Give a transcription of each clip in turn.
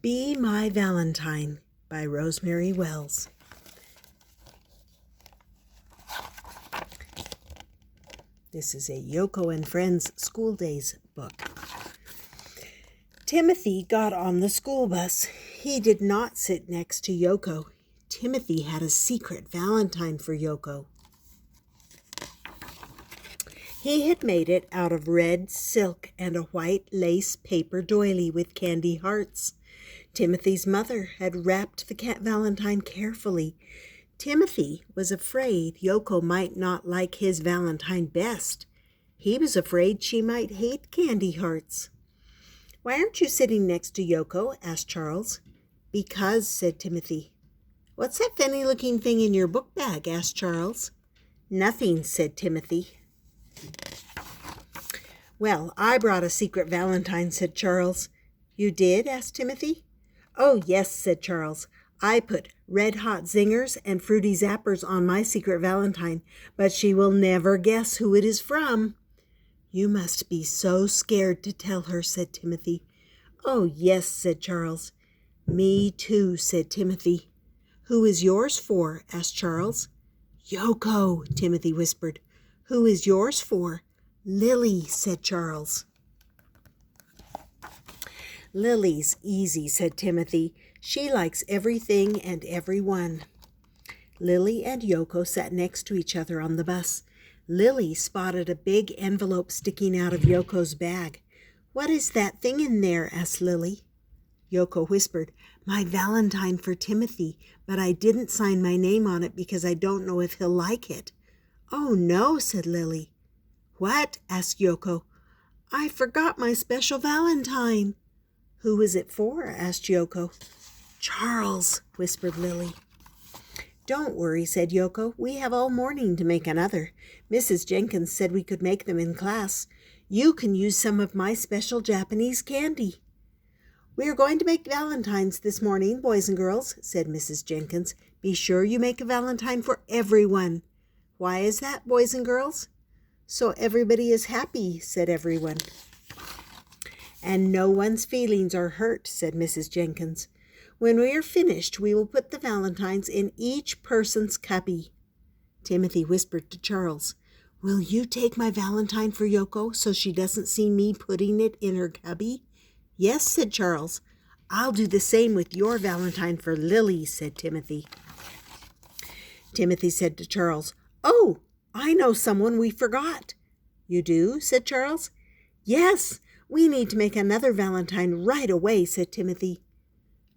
Be My Valentine by Rosemary Wells. This is a Yoko and Friends School Days book. Timothy got on the school bus. He did not sit next to Yoko. Timothy had a secret Valentine for Yoko. He had made it out of red silk and a white lace paper doily with candy hearts. Timothy's mother had wrapped the Valentine carefully. Timothy was afraid Yoko might not like his Valentine best. He was afraid she might hate candy hearts. "Why aren't you sitting next to Yoko?" asked Charles. "Because," said Timothy. "What's that funny-looking thing in your book bag?" asked Charles. "Nothing," said Timothy. "Well, I brought a secret Valentine," said Charles. "You did?" asked Timothy. "Oh, yes," said Charles. "I put red-hot zingers and fruity zappers on my secret Valentine, but she will never guess who it is from." "You must be so scared to tell her," said Timothy. "Oh, yes," said Charles. "Me too," said Timothy. "Who is yours for?" asked Charles. "Yoko," Timothy whispered. "Who is yours for?" "Lily," said Charles. "Lily's easy," said Timothy. "She likes everything and everyone." Lily and Yoko sat next to each other on the bus. Lily spotted a big envelope sticking out of Yoko's bag. "What is that thing in there?" asked Lily. Yoko whispered, "My Valentine for Timothy, but I didn't sign my name on it because I don't know if he'll like it." "Oh, no," said Lily. "What?" asked Yoko. "I forgot my special Valentine." "Who is it for?" asked Yoko. "Charles," whispered Lily. "Don't worry," said Yoko. "We have all morning to make another. Mrs. Jenkins said we could make them in class. You can use some of my special Japanese candy." "We are going to make Valentines this morning, boys and girls," said Mrs. Jenkins. "Be sure you make a Valentine for everyone." "Why is that, boys and girls?" "So everybody is happy," said everyone. "And no one's feelings are hurt," said Mrs. Jenkins. "When we are finished, we will put the Valentines in each person's cubby." Timothy whispered to Charles, "Will you take my Valentine for Yoko so she doesn't see me putting it in her cubby?" "Yes," said Charles. "I'll do the same with your Valentine for Lily," said Timothy. Timothy said to Charles, "Oh, I know someone we forgot." "You do?" said Charles. "Yes, we need to make another Valentine right away," said Timothy.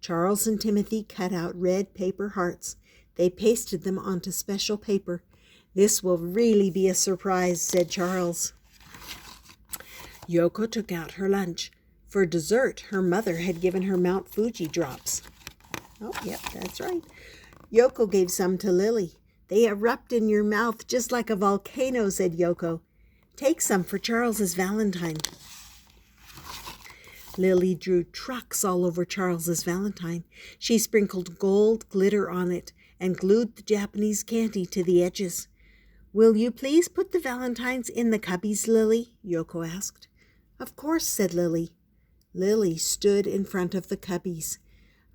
Charles and Timothy cut out red paper hearts. They pasted them onto special paper. "This will really be a surprise," said Charles. Yoko took out her lunch. For dessert, her mother had given her Mount Fuji drops. Oh, yep, that's right. Yoko gave some to Lily. "They erupt in your mouth just like a volcano," said Yoko. "Take some for Charles's Valentine." Lily drew trucks all over Charles's Valentine. She sprinkled gold glitter on it and glued the Japanese candy to the edges. "Will you please put the Valentines in the cubbies, Lily?" Yoko asked. "Of course," said Lily. Lily stood in front of the cubbies.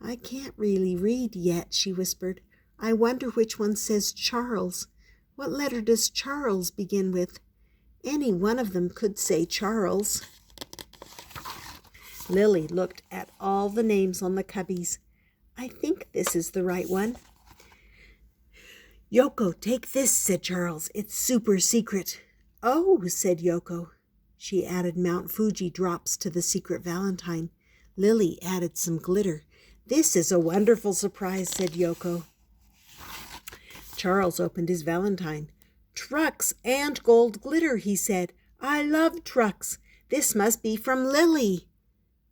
"I can't really read yet," she whispered. "I wonder which one says Charles. What letter does Charles begin with? Any one of them could say Charles." Lily looked at all the names on the cubbies. "I think this is the right one." "Yoko, take this," said Charles. "It's super secret." "Oh," said Yoko. She added Mount Fuji drops to the secret Valentine. Lily added some glitter. "This is a wonderful surprise," said Yoko. Charles opened his Valentine. "Trucks and gold glitter," he said. "I love trucks. This must be from Lily."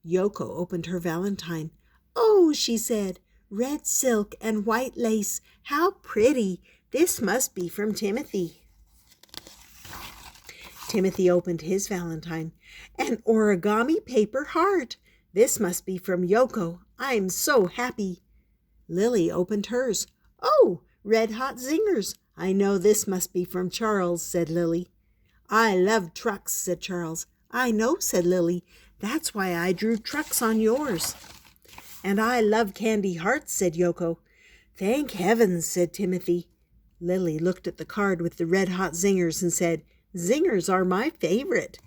Yoko opened her Valentine. "Oh," she said, "red silk and white lace. How pretty. This must be from Timothy." Timothy opened his Valentine. "An origami paper heart. This must be from Yoko. I'm so happy." Lily opened hers. "Oh, red-hot zingers. I know this must be from Charles," said Lily. "I love trucks," said Charles. "I know," said Lily. "That's why I drew trucks on yours." "And I love candy hearts," said Yoko. "Thank heavens," said Timothy. Lily looked at the card with the red-hot zingers and said, "Zingers are my favorite."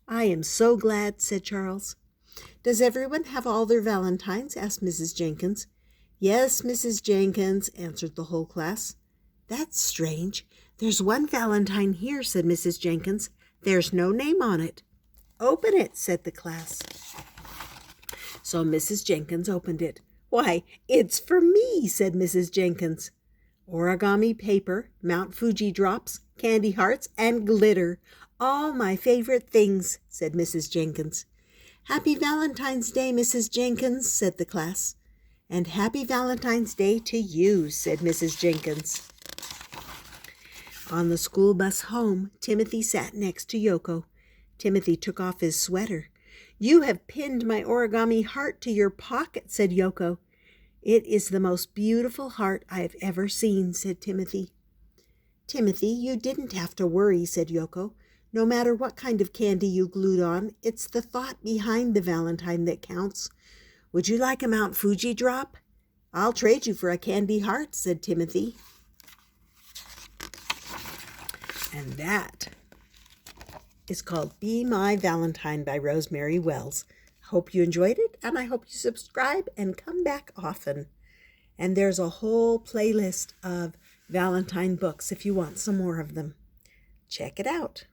"I am so glad," said Charles. "Does everyone have all their valentines?" asked Mrs. Jenkins. "Yes, Mrs. Jenkins," answered the whole class. "That's strange. There's one valentine here," said Mrs. Jenkins. "There's no name on it." "Open it," said the class. So Mrs. Jenkins opened it. "Why, it's for me," said Mrs. Jenkins. "Origami paper, Mount Fuji drops, candy hearts, and glitter. All my favorite things," said Mrs. Jenkins. "Happy Valentine's Day, Mrs. Jenkins," said the class. "And happy Valentine's Day to you," said Mrs. Jenkins. On the school bus home, Timothy sat next to Yoko. Timothy took off his sweater. "You have pinned my origami heart to your pocket," said Yoko. "It is the most beautiful heart I have ever seen," said Timothy. "Timothy, you didn't have to worry," said Yoko. "No matter what kind of candy you glued on, it's the thought behind the valentine that counts. Would you like a Mount Fuji drop?" "I'll trade you for a candy heart," said Timothy. And that is called Be My Valentine by Rosemary Wells. Hope you enjoyed it, and I hope you subscribe and come back often. And there's a whole playlist of Valentine books if you want some more of them. Check it out.